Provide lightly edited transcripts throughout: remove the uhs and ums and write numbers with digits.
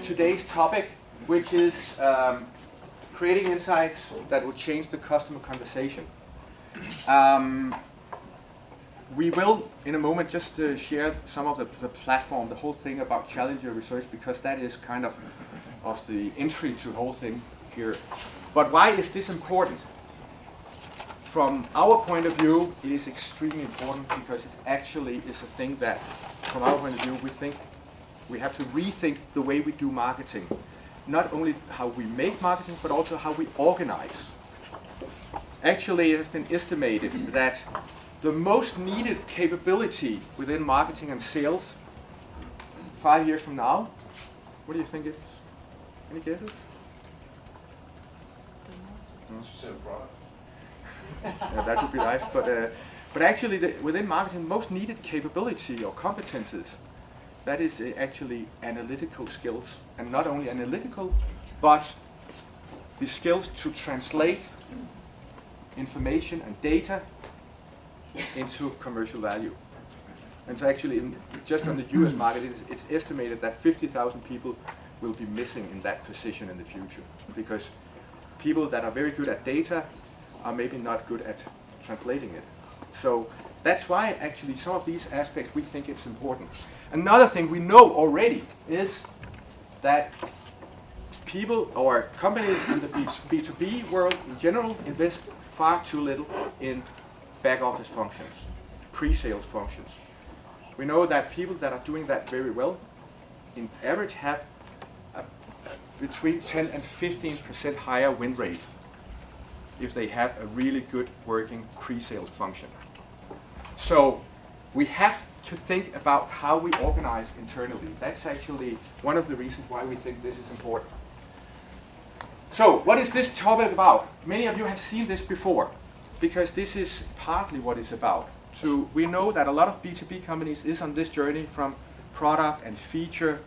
Today's topic, which is creating insights that will change the customer conversation. We will, in a moment, just share some of the platform, the whole thing about challenger research, because that is kind of the entry to the whole thing here. But why is this important? From our point of view, it is extremely important because it actually is a thing that, from our point of view, we think we have to rethink the way we do marketing. Not only how we make marketing, but also how we organize. Actually, it has been estimated that the most needed capability within marketing and sales 5 years from now, what do you think it is? Any guesses? Sell product. Yeah, that would be nice, but actually within marketing, most needed capability or competences, that is actually analytical skills, and not only analytical, but the skills to translate information and data into commercial value. And so actually, just on the US market, it's estimated that 50,000 people will be missing in that position in the future, because people that are very good at data are maybe not good at translating it. So that's why actually some of these aspects we think it's important. Another thing we know already is that people or companies in the B2B world in general invest far too little in back office functions, pre-sales functions. We know that people that are doing that very well, in average, have between 10 and 15% higher win rate if they have a really good working pre-sales function. So we have to think about how we organize internally. That's actually one of the reasons why we think this is important. So what is this topic about? Many of you have seen this before, because this is partly what it's about. So we know that a lot of B2B companies is on this journey from product and feature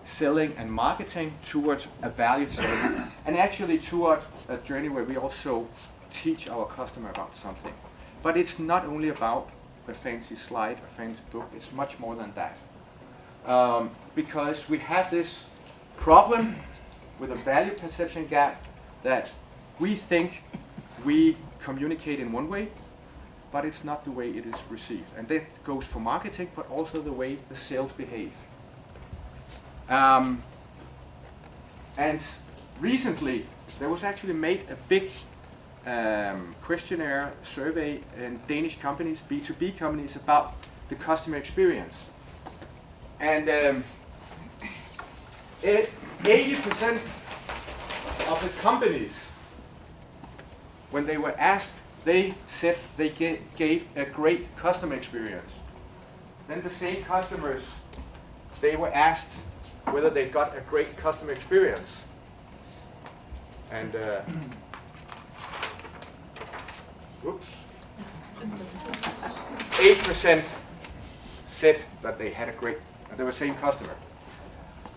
selling and marketing towards a value selling, and actually towards a journey where we also teach our customer about something. But it's not only about a fancy slide, a fancy book, it's much more than that. Because we have this problem with a value perception gap that we think we communicate in one way, but it's not the way it is received. And that goes for marketing, but also the way the sales behave. And recently, there was actually made a big questionnaire survey in Danish companies, B2B companies, about the customer experience. And 80% of the companies, when they were asked, they said they gave a great customer experience. Then the same customers, they were asked whether they got a great customer experience. And whoops, 8% said that they had a great, they were same customer.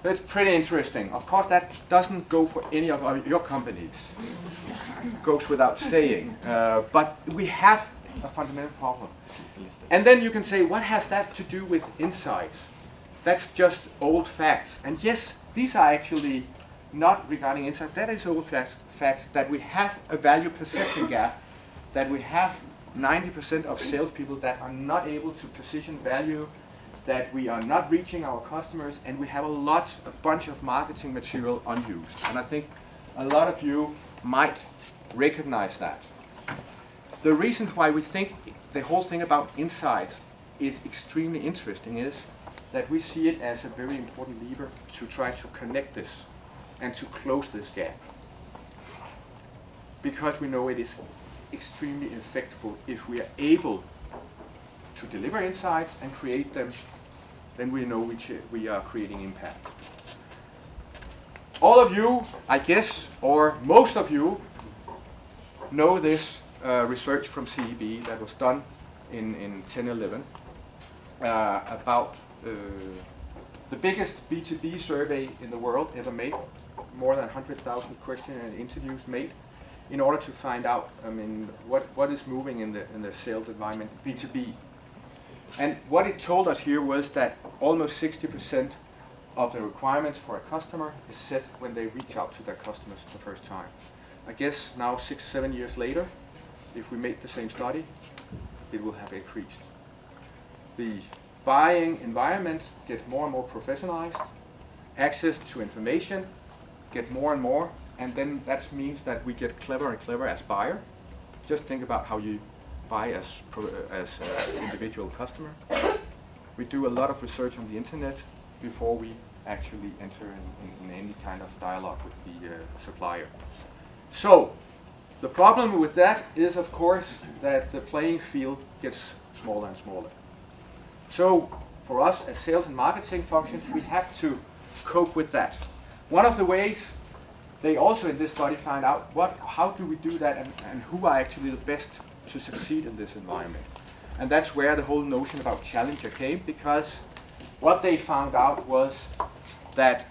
That's pretty interesting. Of course, that doesn't go for any of your companies. Goes without saying. But we have a fundamental problem. And then you can say, what has that to do with insights? That's just old facts. And yes, these are actually not regarding insights. That is old facts that we have a value perception gap, that we have 90% of salespeople that are not able to position value, that we are not reaching our customers, and we have a bunch of marketing material unused. And I think a lot of you might recognize that. The reason why we think the whole thing about insights is extremely interesting is that we see it as a very important lever to try to connect this and to close this gap. Because we know it is extremely effective if we are able to deliver insights and create them, then we know we are creating impact. All of you, I guess, or most of you, know this research from CEB that was done in 10-11 about the biggest B2B survey in the world ever made, more than 100,000 questionnaire and interviews made. in order to find out, what is moving in the sales environment, B2B. And what it told us here was that almost 60% of the requirements for a customer is set when they reach out to their customers the first time. I guess now 6-7 years later, if we make the same study, it will have increased. The buying environment gets more and more professionalized, access to information get more and more, and then that means that we get clever and clever as buyer. Just think about how you buy as individual customer. We do a lot of research on the internet before we actually enter in any kind of dialogue with the supplier. So the problem with that is, of course, that the playing field gets smaller and smaller. So for us as sales and marketing functions, we have to cope with that. One of the ways they also in this study find out how do we do that, and who are actually the best to succeed in this environment. And that's where the whole notion about challenger came, because what they found out was that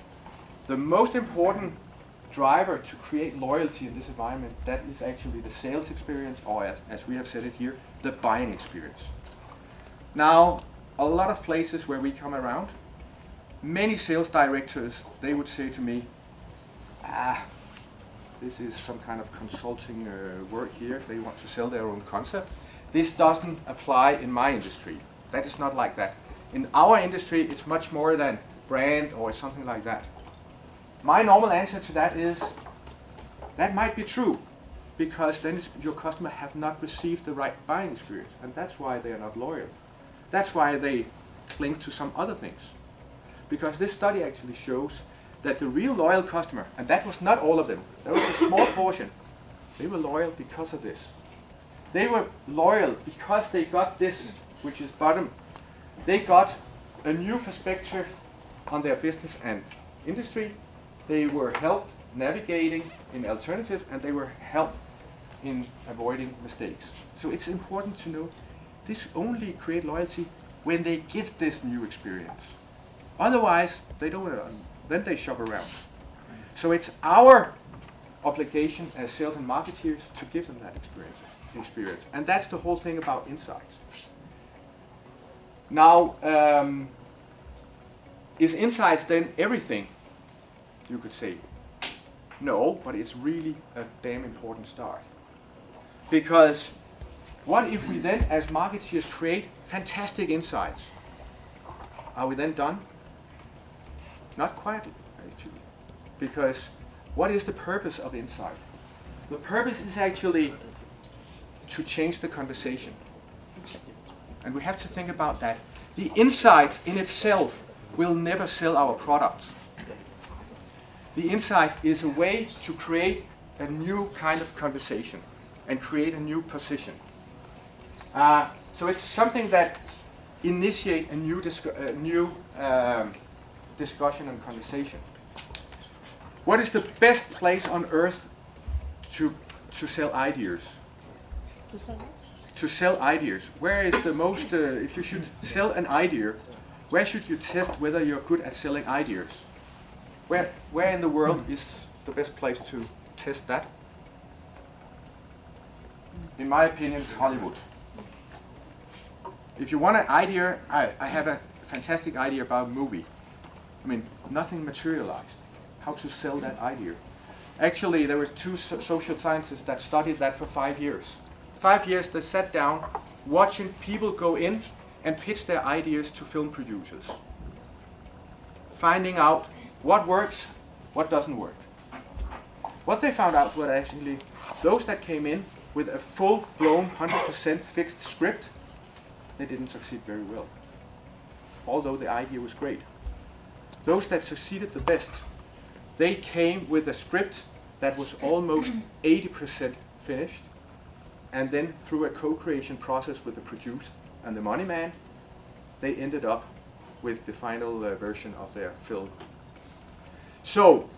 the most important driver to create loyalty in this environment, that is actually the sales experience, or as we have said it here, the buying experience. Now, a lot of places where we come around, many sales directors, they would say to me, this is some kind of consulting work here. They want to sell their own concept. This doesn't apply in my industry. That is not like that. In our industry, it's much more than brand or something like that. My normal answer to that is, that might be true, because then your customer have not received the right buying experience, and that's why they are not loyal. That's why they cling to some other things. Because this study actually shows that the real loyal customer, and that was not all of them, there was a small portion, they were loyal because of this. They were loyal because they got this, which is bottom. They got a new perspective on their business and industry. They were helped navigating in alternatives, and they were helped in avoiding mistakes. So it's important to know this only create loyalty when they get this new experience. Otherwise, they don't. Then they shop around. So it's our obligation as sales and marketeers to give them that experience. And that's the whole thing about insights. Now, is insights then everything? You could say. No, but it's really a damn important start. Because what if we then, as marketeers, create fantastic insights? Are we then done? Not quite, actually. Because what is the purpose of insight? The purpose is actually to change the conversation. And we have to think about that. The insight in itself will never sell our products. The insight is a way to create a new kind of conversation and create a new position. So it's something that initiates a new discussion and conversation. What is the best place on earth to sell ideas? To sell ideas. Where is the most, if you should sell an idea, where should you test whether you're good at selling ideas? Where in the world is the best place to test that? In my opinion, it's Hollywood. If you want an idea, I have a fantastic idea about a movie. Nothing materialized. How to sell that idea? Actually, there were two social scientists that studied that for 5 years. 5 years they sat down watching people go in and pitch their ideas to film producers. Finding out what works, what doesn't work. What they found out was actually those that came in with a full-blown 100% fixed script, they didn't succeed very well. Although the idea was great. Those that succeeded the best, they came with a script that was almost 80% finished, and then through a co-creation process with the producer and the money man, they ended up with the final version of their film. So,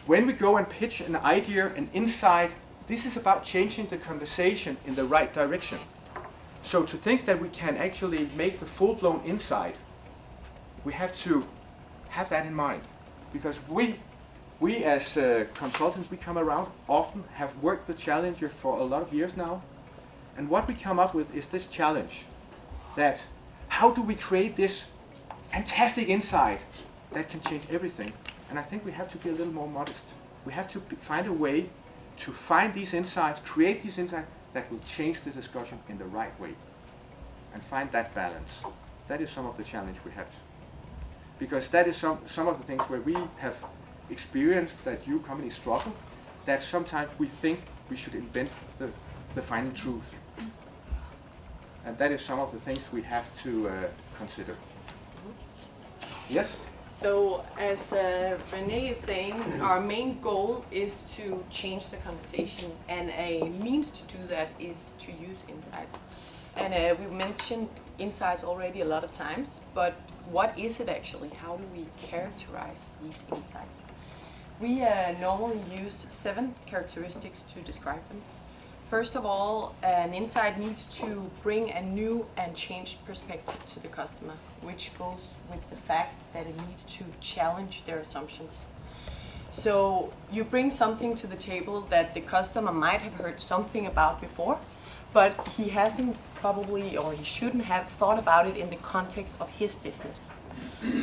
when we go and pitch an idea, an insight, this is about changing the conversation in the right direction. So to think that we can actually make the full-blown insight, we have to have that in mind. Because we We as consultants, we come around often, have worked with Challenger for a lot of years now, and what we come up with is this challenge, that how do we create this fantastic insight that can change everything? And I think we have to be a little more modest. We have to find a way to find these insights, create these insights that will change the discussion in the right way, and find that balance. That is some of the challenge we have. Because that is some of the things where we have experienced that you companies struggle, that sometimes we think we should invent the final truth. And that is some of the things we have to consider. Yes? So, as René is saying, our main goal is to change the conversation, and a means to do that is to use insights. And we've mentioned insights already a lot of times, but what is it actually? How do we characterize these insights? We normally use 7 characteristics to describe them. First of all, an insight needs to bring a new and changed perspective to the customer, which goes with the fact that it needs to challenge their assumptions. So you bring something to the table that the customer might have heard something about before, but he hasn't probably, or he shouldn't have thought about it in the context of his business.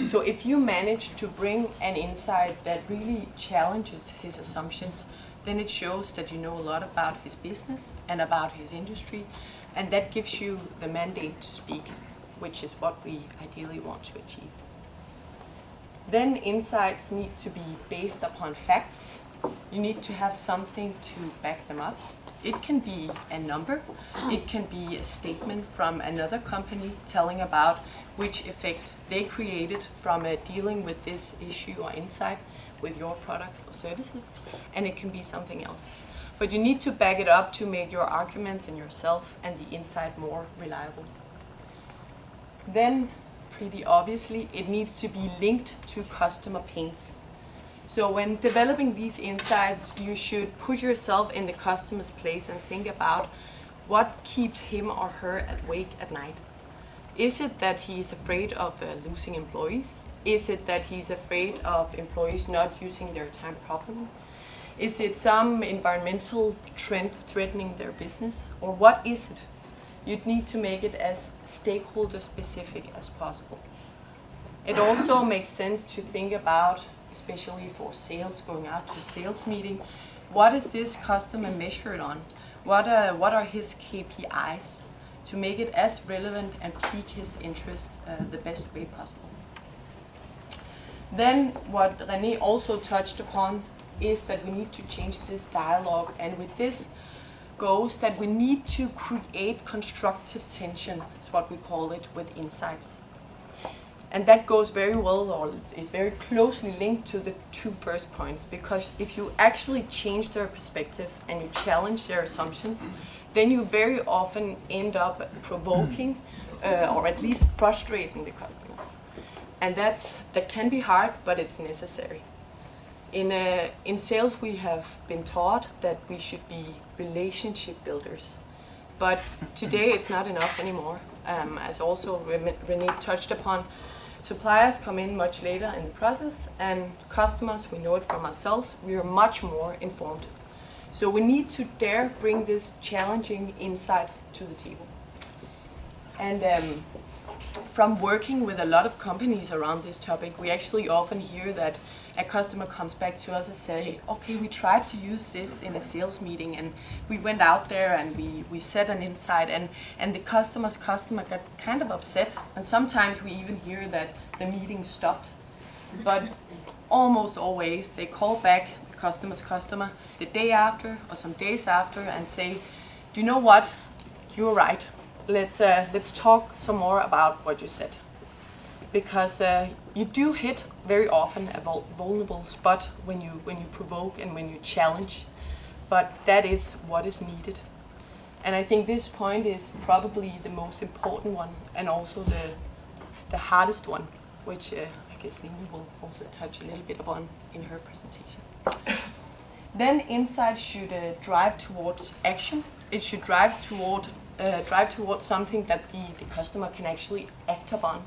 So if you manage to bring an insight that really challenges his assumptions, then it shows that you know a lot about his business and about his industry, and that gives you the mandate to speak, which is what we ideally want to achieve. Then insights need to be based upon facts. You need to have something to back them up. It can be a number, it can be a statement from another company telling about which effect they created from dealing with this issue or insight with your products or services, and it can be something else. But you need to back it up to make your arguments and yourself and the insight more reliable. Then, pretty obviously, it needs to be linked to customer pains. So when developing these insights, you should put yourself in the customer's place and think about what keeps him or her awake at night. Is it that he's afraid of losing employees? Is it that he's afraid of employees not using their time properly? Is it some environmental trend threatening their business? Or what is it? You'd need to make it as stakeholder specific as possible. It also makes sense to think about, especially for sales, going out to a sales meeting, what is this customer measured on? What are his KPIs? To make it as relevant and pique his interest the best way possible. Then what René also touched upon is that we need to change this dialogue, and with this goes that we need to create constructive tension, that's what we call it, with insights. And that goes very well, or is very closely linked to the 2 first points, because if you actually change their perspective and you challenge their assumptions, then you very often end up provoking or at least frustrating the customers. And that can be hard, but it's necessary. In sales, we have been taught that we should be relationship builders. But today it's not enough anymore. As also René touched upon, suppliers come in much later in the process, and customers, we know it from ourselves, we are much more informed. So we need to dare bring this challenging insight to the table. And from working with a lot of companies around this topic, we actually often hear that a customer comes back to us and say, okay, we tried to use this in a sales meeting, and we went out there and we set an insight, and the customer got kind of upset, and sometimes we even hear that the meeting stopped. But almost always they call back the customer the day after or some days after and say, do you know what, you're right. Let's talk some more about what you said, because you do hit very often a vulnerable spot when you provoke and when you challenge, but that is what is needed. And I think this point is probably the most important one, and also the hardest one, which I guess Line will also touch a little bit upon in her presentation. Then insight should drive towards action. It should drive towards something that the customer can actually act upon,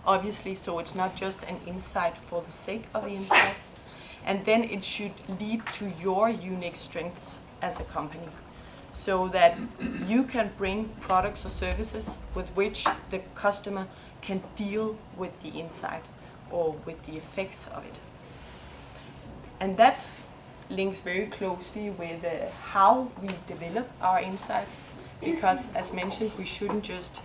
obviously, so it's not just an insight for the sake of the insight. and then it should lead to your unique strengths as a company, so that you can bring products or services with which the customer can deal with the insight or with the effects of it. And that links very closely with how we develop our insights, because as mentioned, we shouldn't just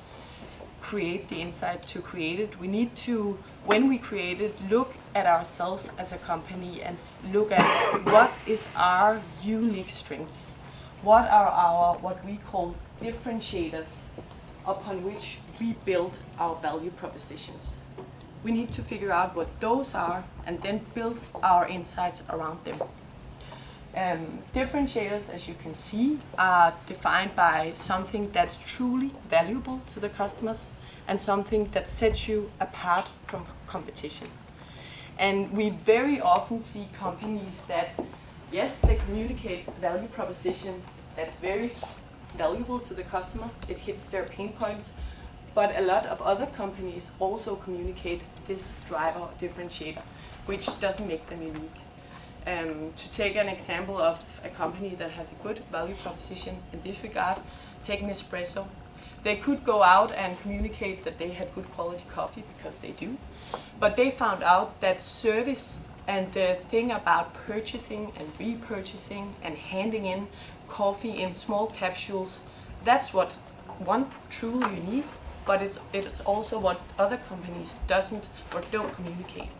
create the insight to create it. We need to, when we create it, look at ourselves as a company and look at what is our unique strengths, what are our, what we call differentiators, upon which we build our value propositions. We need to figure out what those are and then build our insights around them. Differentiators, as you can see, are defined by something that's truly valuable to the customers and something that sets you apart from competition. And we very often see companies that, yes, they communicate value proposition that's very valuable to the customer, it hits their pain points, but a lot of other companies also communicate this driver differentiator, which doesn't make them unique. To take an example of a company that has a good value proposition in this regard, take Nespresso. They could go out and communicate that they had good quality coffee, because they do, but they found out that service and the thing about purchasing and repurchasing and handing in coffee in small capsules, that's what one truly unique, but it's also what other companies doesn't or don't communicate.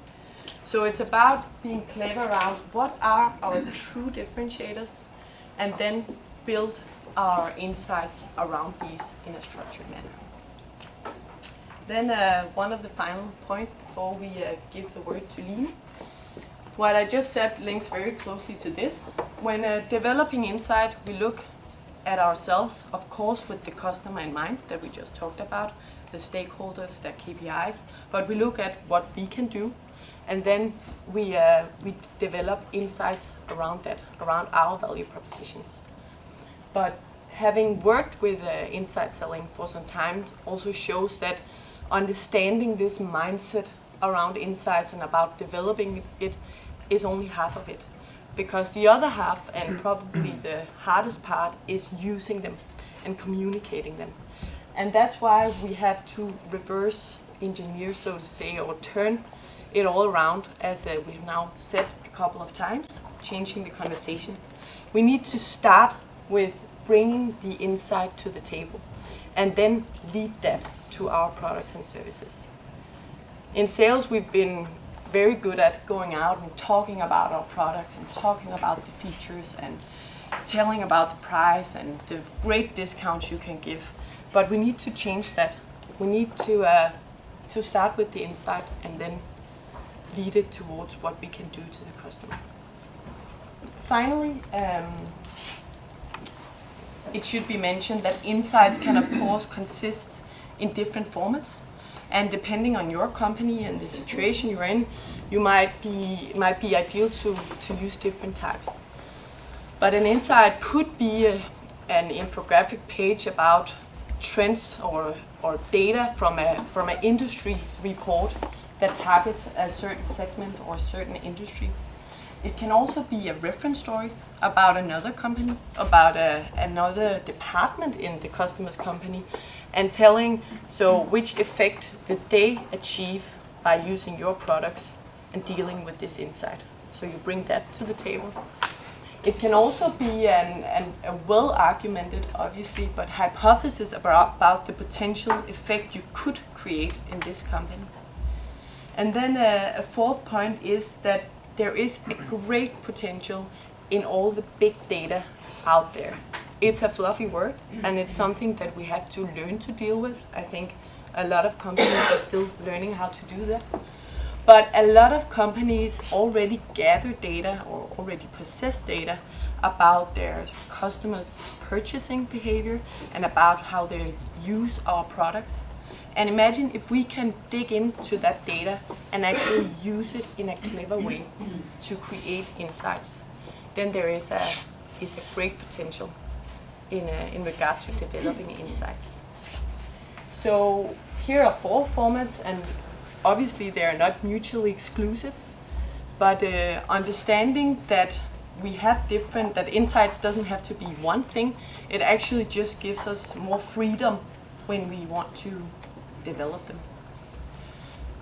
So it's about being clever around what are our true differentiators, and then build our insights around these in a structured manner. Then one of the final points before we give the word to Line. What I just said links very closely to this. When developing insight, we look at ourselves, of course, with the customer in mind that we just talked about, the stakeholders, their KPIs, but we look at what we can do, and then we develop insights around that, around our value propositions. But having worked with insight selling for some time also shows that understanding this mindset around insights and about developing it is only half of it. Because the other half, and probably the hardest part, is using them and communicating them. And that's why we have to reverse engineer, so to say, or turn it all around, as we've now said a couple of times, changing the conversation. We need to start with bringing the insight to the table and then lead that to our products and services. In sales, we've been very good at going out and talking about our products and talking about the features and telling about the price and the great discounts you can give. But we need to change that. We need to start with the insight and then lead it towards what we can do to the customer. Finally, it should be mentioned that insights can of course consist in different formats, and depending on your company and the situation you're in, you might be ideal to use different types. But an insight could be an infographic page about trends or data from an industry report that targets a certain segment or a certain industry. It can also be a reference story about another company, about another department in the customer's company, and telling which effect did they achieve by using your products and dealing with this insight. So you bring that to the table. It can also be a well-argumented, obviously, but hypothesis about the potential effect you could create in this company. And then a fourth point is that there is a great potential in all the big data out there. It's a fluffy word, and it's something that we have to learn to deal with. I think a lot of companies are still learning how to do that. But a lot of companies already gather data or already possess data about their customers' purchasing behavior and about how they use our products. And imagine if we can dig into that data and actually use it in a clever way to create insights. Then there is a great potential in regard to developing insights. So here are 4 formats, and obviously they are not mutually exclusive. but understanding that we have different, that insights doesn't have to be one thing. It actually just gives us more freedom when we want to develop them.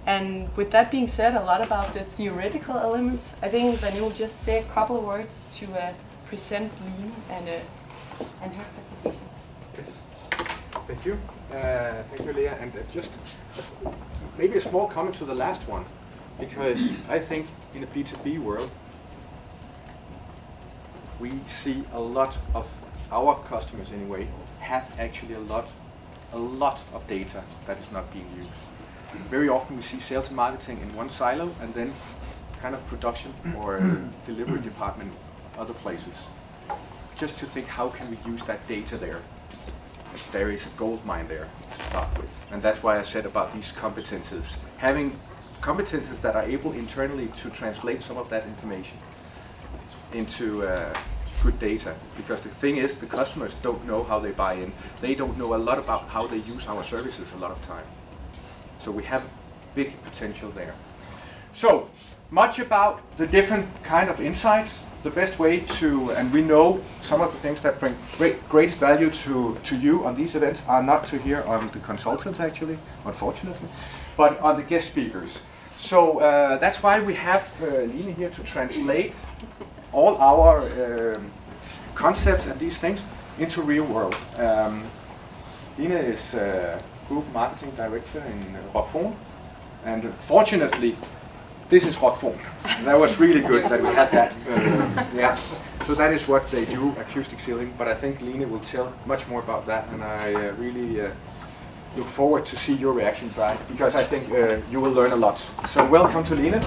And with that being said, a lot about the theoretical elements, I think René will just say a couple of words to present Line and her presentation. Yes. Thank you. Thank you, Lea. And just maybe a small comment to the last one, because I think in a B2B world, we see a lot of our customers anyway have actually a lot of data that is not being used. Very often we see sales and marketing in one silo and then kind of production or delivery department other places. Just to think, how can we use that data there? There is a gold mine there to start with. And that's why I said about these competences. Having competences that are able internally to translate some of that information into good data. Because the thing is, the customers don't know how they buy in. They don't know a lot about how they use our services a lot of time. So we have big potential there. So, much about the different kind of insights. The best way to, and we know some of the things that bring greatest value to you on these events are not to hear on the consultants actually, unfortunately, but on the guest speakers. So that's why we have Line here to translate all our concepts and these things into real world. Line is Group Marketing Director in Roquefort, and fortunately, this is Roquefort. That was really good that we had that. Yeah. So that is what they do, acoustic sealing. But I think Line will tell much more about that, and I really look forward to see your reaction to that, because I think you will learn a lot. So welcome to Line.